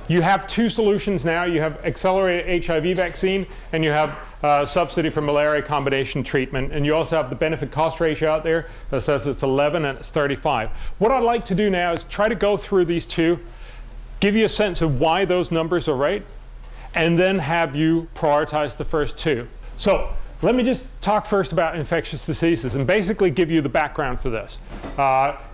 You have two solutions now. You have accelerated HIV vaccine, and you have subsidy for malaria combination treatment. And you also have the benefit-cost ratio out there that says it's 11 and it's 35. What I'd like to do now is try to go through these two, give you a sense of why those numbers are right, and then have you prioritize the first two. So let me just talk first about infectious diseases and basically give you the background for this.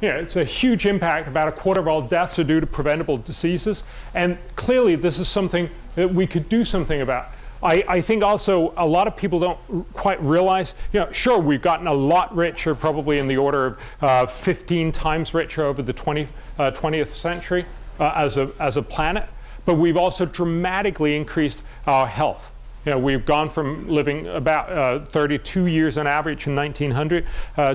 It's a huge impact. About a quarter of all deaths are due to preventable diseases. And clearly, this is something that we could do something about. I think also a lot of people don't quite realize, sure, we've gotten a lot richer, probably in the order of 15 times richer over the 20th century as a planet. But we've also dramatically increased our health. We've gone from living about 32 years on average in 1900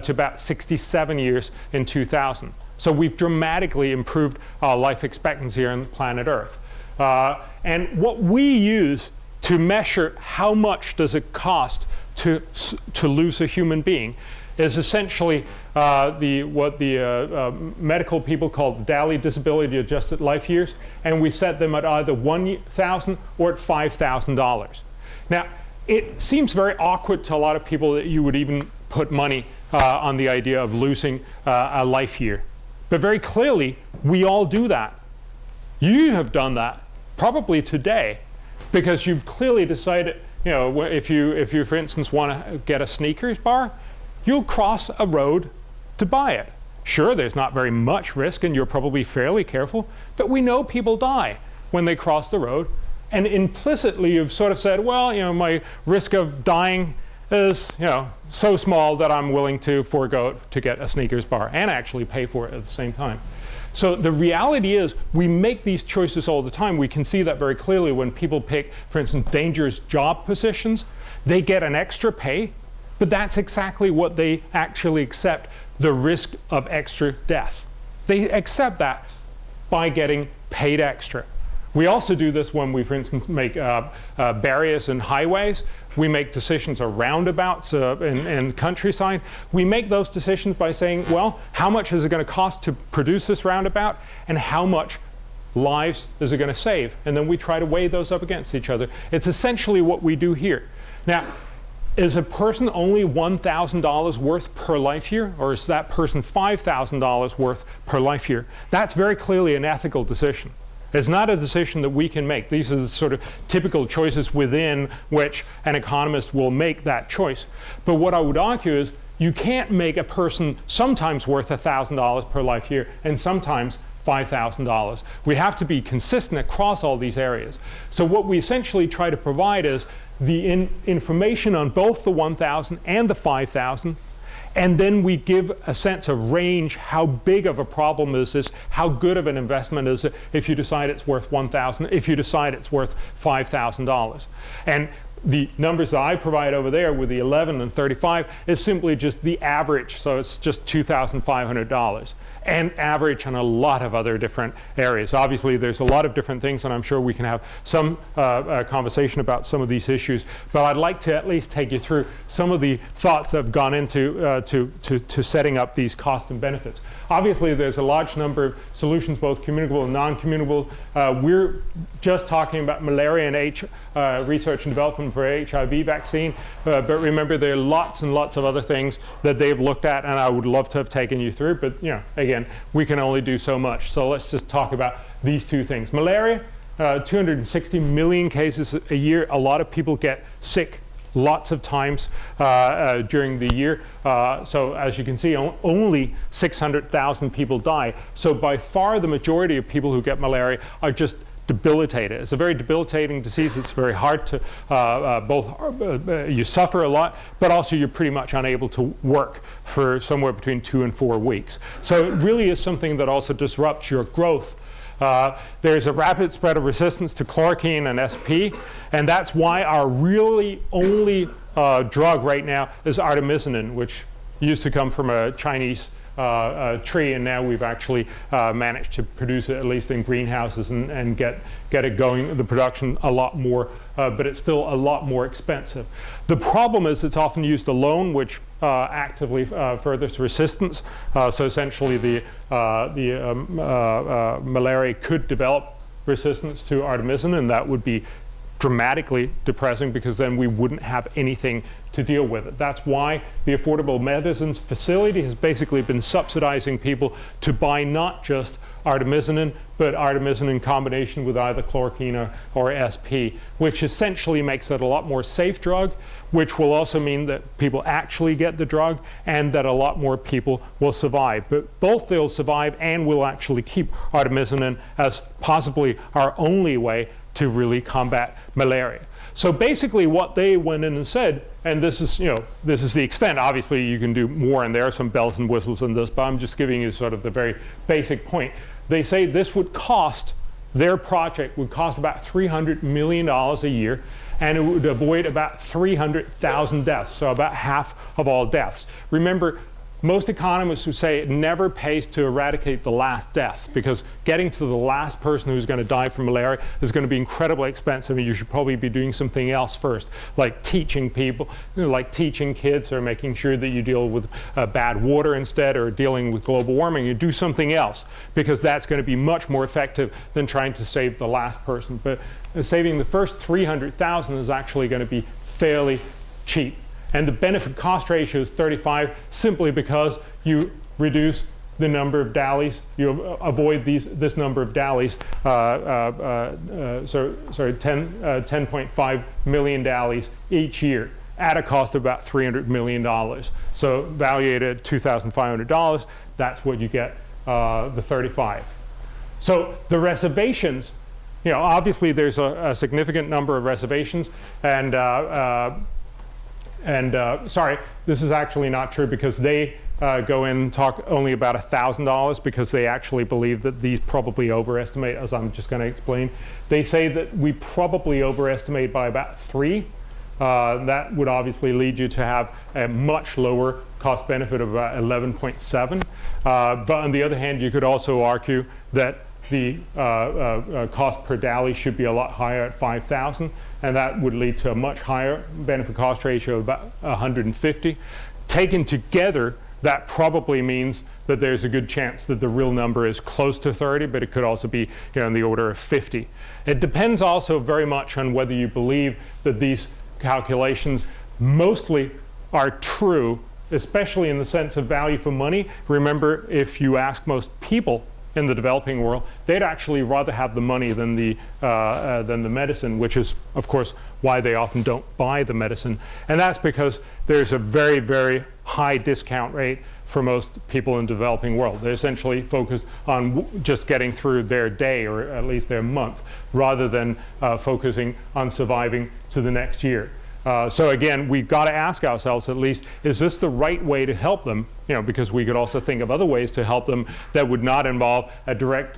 to about 67 years in 2000. So we've dramatically improved our life expectancy here on planet Earth. And what we use to measure how much does it cost to lose a human being is essentially what the medical people call the daily disability adjusted life years, and we set them at either $1,000 or at $5,000. Now, it seems very awkward to a lot of people that you would even put money on the idea of losing a life year. But very clearly, we all do that. You have done that, probably today, because you've clearly decided, if you, for instance, want to get a Snickers bar, you'll cross a road to buy it. Sure, there's not very much risk, and you're probably fairly careful, but we know people die when they cross the road. And implicitly, you've sort of said, well, my risk of dying is, so small that I'm willing to forego to get a Snickers bar and actually pay for it at the same time. So the reality is, we make these choices all the time. We can see that very clearly when people pick, for instance, dangerous job positions. They get an extra pay, but that's exactly what they actually accept, the risk of extra death. They accept that by getting paid extra. We also do this when we, for instance, make barriers in highways. We make decisions or roundabouts in countryside. We make those decisions by saying, well, how much is it going to cost to produce this roundabout, and how much lives is it going to save? And then we try to weigh those up against each other. It's essentially what we do here. Now, is a person only $1,000 worth per life year, or is that person $5,000 worth per life year? That's very clearly an ethical decision. It's not a decision that we can make. These are the sort of typical choices within which an economist will make that choice. But what I would argue is you can't make a person sometimes worth $1,000 per life year and sometimes $5,000. We have to be consistent across all these areas. So what we essentially try to provide is the information on both the 1,000 and the 5,000. And then we give a sense of range. How big of a problem is this? How good of an investment is it if you decide it's worth $1,000, if you decide it's worth $5,000? And the numbers that I provide over there with the 11 and 35 is simply just the average. So it's just $2,500. And average on a lot of other different areas. Obviously, there's a lot of different things, and I'm sure we can have some conversation about some of these issues. But I'd like to at least take you through some of the thoughts that have gone into to setting up these costs and benefits. Obviously, there's a large number of solutions, both communicable and non-communicable. We're just talking about malaria and research and development for HIV vaccine. But remember, there are lots and lots of other things that they've looked at, and I would love to have taken you through. But again, we can only do so much. So let's just talk about these two things. Malaria, 260 million cases a year. A lot of people get sick lots of times during the year. So as you can see, only 600,000 people die. So by far the majority of people who get malaria are just debilitated. It's a very debilitating disease. It's very hard to you suffer a lot, but also you're pretty much unable to work for somewhere between 2 and 4 weeks. So it really is something that also disrupts your growth. There's a rapid spread of resistance to chloroquine and SP, and that's why our really only drug right now is artemisinin, which used to come from a Chinese tree, and now we've actually managed to produce it at least in greenhouses and get it going, the production a lot more, but it's still a lot more expensive. The problem is it's often used alone, which actively furthers resistance. So essentially the malaria could develop resistance to artemisinin, and that would be dramatically depressing because then we wouldn't have anything to deal with it. That's why the Affordable Medicines Facility has basically been subsidizing people to buy not just artemisinin, but artemisinin in combination with either chloroquine or SP, which essentially makes it a lot more safe drug, which will also mean that people actually get the drug and that a lot more people will survive. But both they'll survive and will actually keep artemisinin as possibly our only way to really combat malaria. So basically what they went in and said, and this is, this is the extent, obviously you can do more and there are some bells and whistles in this, but I'm just giving you sort of the very basic point. They say this would cost, their project would cost about $300 million a year, and it would avoid about 300,000 deaths, so about half of all deaths. Remember, most economists would say it never pays to eradicate the last death, because getting to the last person who's going to die from malaria is going to be incredibly expensive, and you should probably be doing something else first, like teaching people, like teaching kids, or making sure that you deal with bad water instead, or dealing with global warming. You do something else, because that's going to be much more effective than trying to save the last person. But saving the first 300,000 is actually going to be fairly cheap. And the benefit cost ratio is 35 simply because you reduce the number of DALYs, you avoid this number of DALYs, 10.5 million DALYs each year at a cost of about $300 million. So valued at $2,500, that's what you get, the 35. So the reservations, obviously there's a significant number of reservations, and sorry, this is actually not true, because they go in and talk only about $1,000 because they actually believe that these probably overestimate, as I'm just going to explain. They say that we probably overestimate by about 3. That would obviously lead you to have a much lower cost benefit of about 11.7. But on the other hand, you could also argue that the cost per DALY should be a lot higher at 5,000, and that would lead to a much higher benefit cost ratio of about 150. Taken together, that probably means that there's a good chance that the real number is close to 30, but it could also be in the order of 50. It depends also very much on whether you believe that these calculations mostly are true, especially in the sense of value for money. Remember, if you ask most people in the developing world, they'd actually rather have the money than the medicine, which is, of course, why they often don't buy the medicine. And that's because there's a very, very high discount rate for most people in the developing world. They're essentially focused on just getting through their day, or at least their month, rather than focusing on surviving to the next year. So again, we've got to ask ourselves, at least, is this the right way to help them? Because we could also think of other ways to help them that would not involve a direct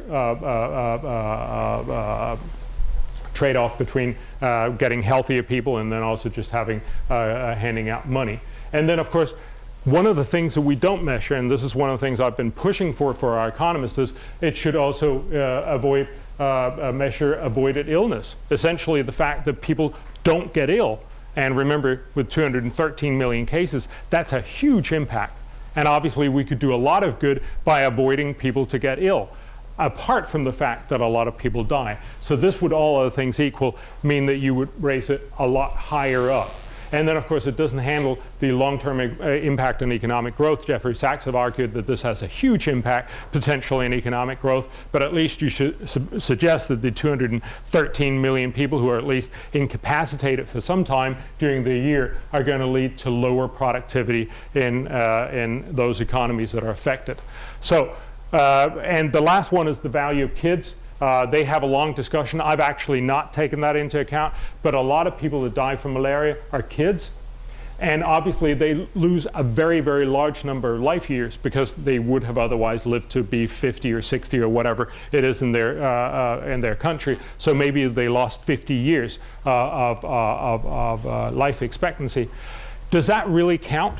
trade-off between getting healthier people and then also just having handing out money. And then, of course, one of the things that we don't measure, and this is one of the things I've been pushing for our economists, is it should also measure avoided illness. Essentially, the fact that people don't get ill. And remember, with 213 million cases, that's a huge impact. And obviously, we could do a lot of good by avoiding people to get ill, apart from the fact that a lot of people die. So this would, all other things equal, mean that you would raise it a lot higher up. And then, of course, it doesn't handle the long-term impact on economic growth. Jeffrey Sachs have argued that this has a huge impact, potentially, in economic growth, but at least you should suggest that the 213 million people who are at least incapacitated for some time during the year are going to lead to lower productivity in those economies that are affected. So, and the last one is the value of kids. They have a long discussion. I've actually not taken that into account, but a lot of people that die from malaria are kids, and obviously they lose a very, very large number of life years because they would have otherwise lived to be 50 or 60 or whatever it is in their country. So maybe they lost 50 years of life expectancy. Does that really count?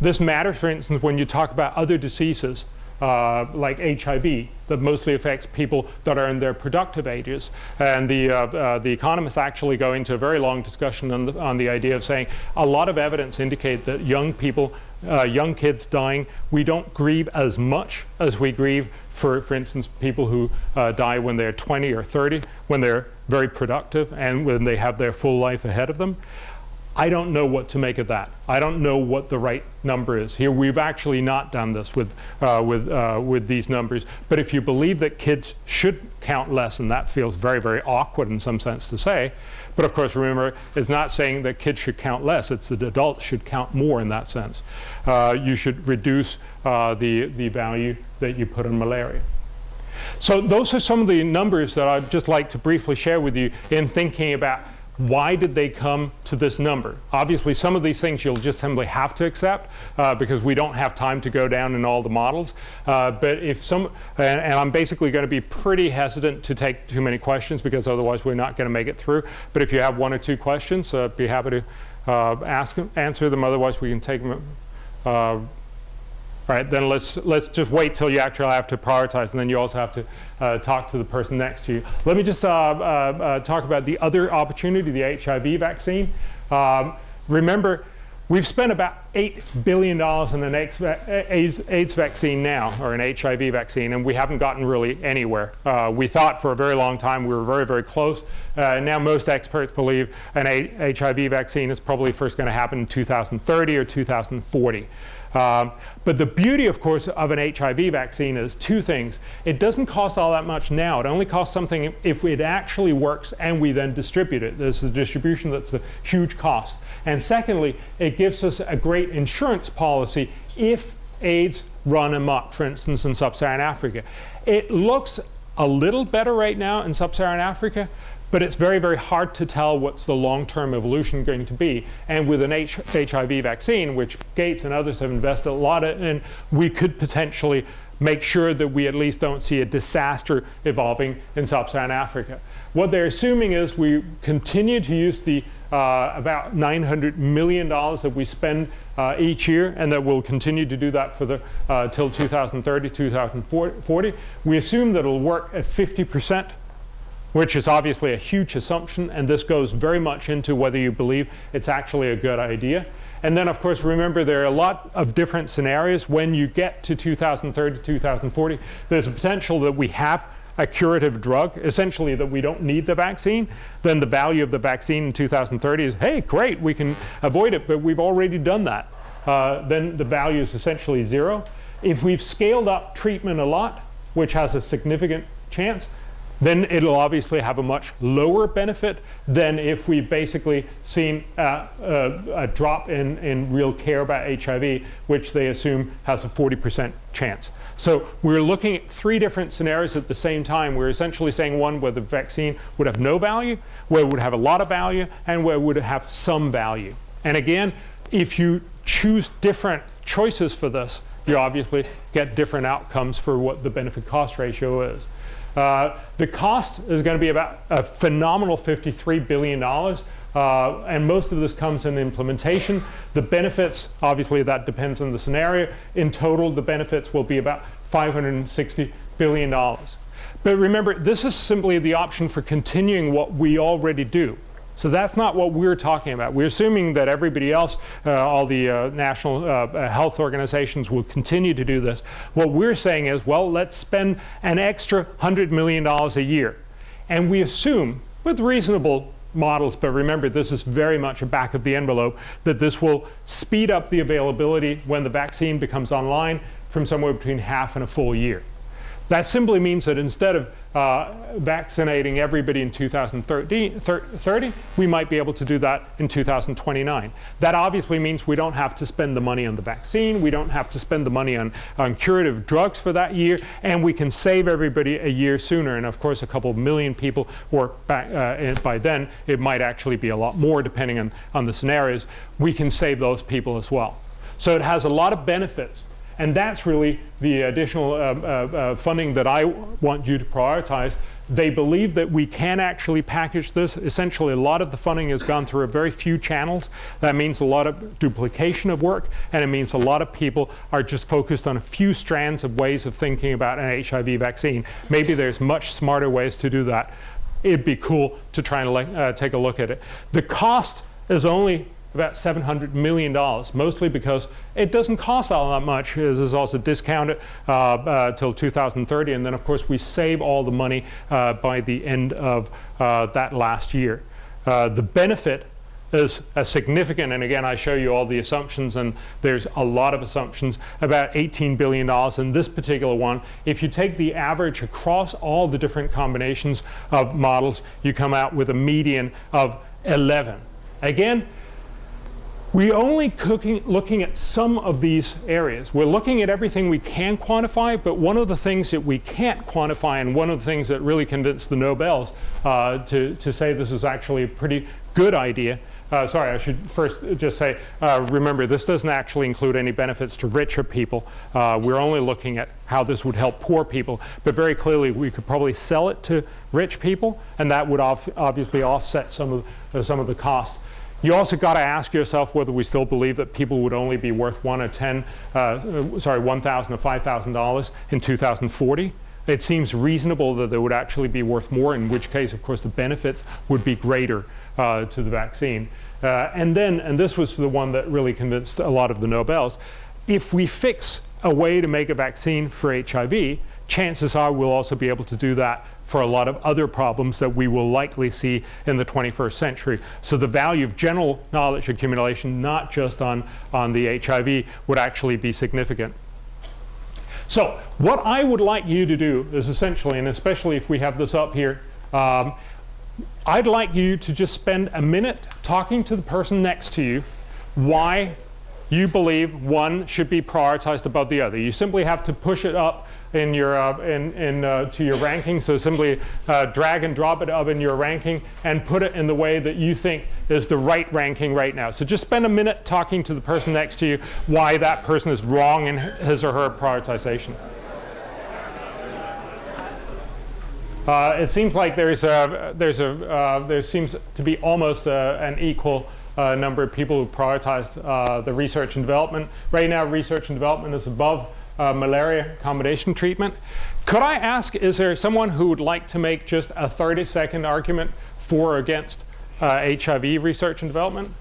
This matters, for instance, when you talk about other diseases like HIV that mostly affects people that are in their productive ages. And the economists actually go into a very long discussion on the idea of saying a lot of evidence indicate that young people, young kids dying, we don't grieve as much as we grieve for instance, people who die when they're 20 or 30, when they're very productive and when they have their full life ahead of them. I don't know what to make of that. I don't know what the right number is. Here, we've actually not done this with these numbers. But if you believe that kids should count less, and that feels very, very awkward in some sense to say, but of course, remember, it's not saying that kids should count less. It's that adults should count more in that sense. You should reduce the value that you put on malaria. So those are some of the numbers that I'd just like to briefly share with you in thinking about why did they come to this number? Obviously, some of these things you'll just simply have to accept because we don't have time to go down in all the models. But if some, and I'm basically going to be pretty hesitant to take too many questions because otherwise we're not going to make it through. But if you have one or two questions, I'd be happy to answer them. Otherwise, we can take them. All right, then let's just wait till you actually have to prioritize, and then you also have to talk to the person next to you. Let me just talk about the other opportunity, the HIV vaccine. Remember, we've spent about $8 billion in an AIDS vaccine now, or an HIV vaccine, and we haven't gotten really anywhere. We thought for a very long time we were very, very close. Now most experts believe an HIV vaccine is probably first going to happen in 2030 or 2040. But the beauty, of course, of an HIV vaccine is two things. It doesn't cost all that much now. It only costs something if it actually works and we then distribute it. There's the distribution that's a huge cost. And secondly, it gives us a great insurance policy if AIDS run amok, for instance, in sub-Saharan Africa. It looks a little better right now in sub-Saharan Africa, but it's very, very hard to tell what's the long-term evolution going to be. And with an HIV vaccine, which Gates and others have invested a lot in, we could potentially make sure that we at least don't see a disaster evolving in sub-Saharan Africa. What they're assuming is we continue to use the about $900 million that we spend each year, and that we'll continue to do that for the till 2030, 2040. We assume that it'll work at 50%. Which is obviously a huge assumption, and this goes very much into whether you believe it's actually a good idea. And then, of course, remember there are a lot of different scenarios. When you get to 2030, 2040, there's a potential that we have a curative drug, essentially that we don't need the vaccine. Then the value of the vaccine in 2030 is, hey, great, we can avoid it, but we've already done that. Then the value is essentially zero. If we've scaled up treatment a lot, which has a significant chance, then it'll obviously have a much lower benefit than if we've basically seen a drop in real care about HIV, which they assume has a 40% chance. So we're looking at three different scenarios at the same time. We're essentially saying one where the vaccine would have no value, where it would have a lot of value, and where it would have some value. And again, if you choose different choices for this, you obviously get different outcomes for what the benefit-cost ratio is. The cost is going to be about a phenomenal $53 billion, and most of this comes in implementation. The benefits, obviously that depends on the scenario. In total, the benefits will be about $560 billion. But remember, this is simply the option for continuing what we already do. So that's not what we're talking about. We're assuming that everybody else, all the national health organizations will continue to do this. What we're saying is, well, let's spend an extra $100 million a year. And we assume, with reasonable models, but remember this is very much a back of the envelope, that this will speed up the availability when the vaccine becomes online from somewhere between half and a full year. That simply means that instead of vaccinating everybody in 2030, we might be able to do that in 2029. That obviously means we don't have to spend the money on the vaccine, we don't have to spend the money on curative drugs for that year, and we can save everybody a year sooner. And of course, a couple of million people, or by then, it might actually be a lot more depending on the scenarios. We can save those people as well. So it has a lot of benefits. And that's really the additional funding that I want you to prioritize They believe that we can actually package this. Essentially, a lot of the funding has gone through a very few channels. That means a lot of duplication of work, and it means a lot of people are just focused on a few strands of ways of thinking about an HIV vaccine. Maybe there's much smarter ways to do that. It'd be cool to try and take a look at it. The cost is only about $700 million, mostly because it doesn't cost all that much. This is also discounted till 2030, and then of course we save all the money by the end of that last year. The benefit is significant, and again I show you all the assumptions, and there's a lot of assumptions, about $18 billion in this particular one. If you take the average across all the different combinations of models, you come out with a median of 11. Again, we're only looking at some of these areas. We're looking at everything we can quantify, but one of the things that we can't quantify, and one of the things that really convinced the Nobels to say this is actually a pretty good idea. Sorry, I should first just say, remember, this doesn't actually include any benefits to richer people. We're only looking at how this would help poor people, but very clearly we could probably sell it to rich people, and that would obviously offset some of the cost. You also got to ask yourself whether we still believe that people would only be worth $1,000 or $5,000 in 2040. It seems reasonable that they would actually be worth more, in which case, of course, the benefits would be greater to the vaccine. And this was the one that really convinced a lot of the Nobels, if we fix a way to make a vaccine for HIV, chances are we'll also be able to do that for a lot of other problems that we will likely see in the 21st century. So the value of general knowledge accumulation, not just on the HIV, would actually be significant. So what I would like you to do is essentially, and especially if we have this up here, I'd like you to just spend a minute talking to the person next to you why you believe one should be prioritized above the other. You simply have to push it up in your to your ranking. So simply drag and drop it up in your ranking and put it in the way that you think is the right ranking right now. So just spend a minute talking to the person next to you why that person is wrong in his or her prioritization. It seems like there seems to be almost an equal number of people who prioritized the research and development. Right now, research and development is above malaria combination treatment. Could I ask, is there someone who would like to make just a 30-second argument for or against HIV research and development?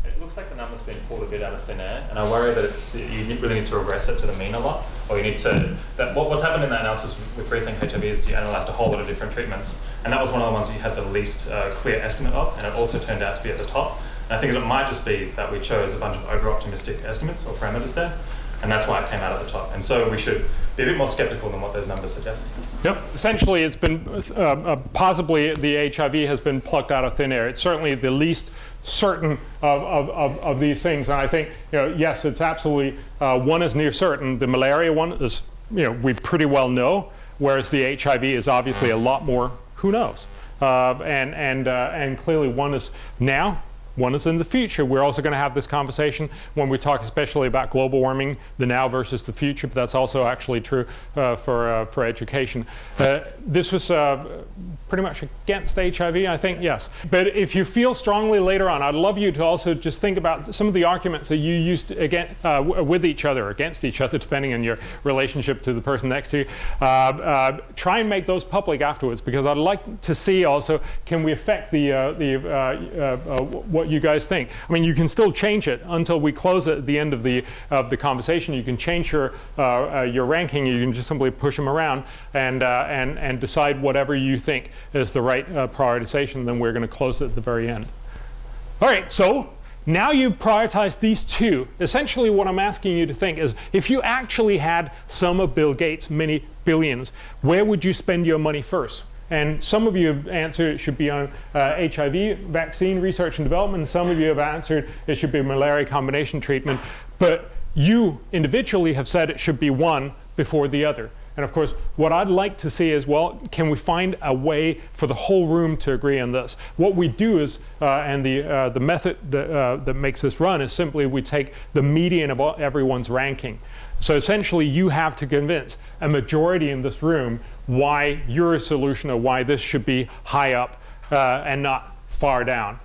It looks like the number's been pulled a bit out of thin air, and I worry that you really need to regress it to the mean a lot, or you need to. What's happened in that analysis with Rethink HIV is you analysed a whole lot of different treatments, and that was one of the ones you had the least clear estimate of, and it also turned out to be at the top. And I think it might just be that we chose a bunch of over-optimistic estimates or parameters there, and that's why it came out at the top. And so we should be a bit more skeptical than what those numbers suggest. Yep. Essentially, it's been possibly the HIV has been plucked out of thin air. It's certainly the least certain of these things, and I think yes, it's absolutely one is near certain. The malaria one is we pretty well know, whereas the HIV is obviously a lot more who knows, and clearly one is now. One is in the future. We're also going to have this conversation when we talk especially about global warming, the now versus the future, but that's also actually true for education. This was pretty much against HIV, I think, yes. But if you feel strongly later on, I'd love you to also just think about some of the arguments that you used with each other, against each other, depending on your relationship to the person next to you. Try and make those public afterwards, because I'd like to see also, can we affect what you guys think. I mean, you can still change it until we close it at the end of the conversation. You can change your ranking. You can just simply push them around and decide whatever you think is the right prioritization. Then we're going to close it at the very end. All right, so now you've prioritized these two. Essentially what I'm asking you to think is, if you actually had some of Bill Gates' many billions, where would you spend your money first? And some of you have answered it should be on HIV vaccine research and development, and some of you have answered it should be malaria combination treatment, but you individually have said it should be one before the other. And of course, what I'd like to see is, well, can we find a way for the whole room to agree on this? What we do is, and the method that makes this run is simply we take the median of everyone's ranking. So essentially, you have to convince a majority in this room why your solution or why this should be high up and not far down.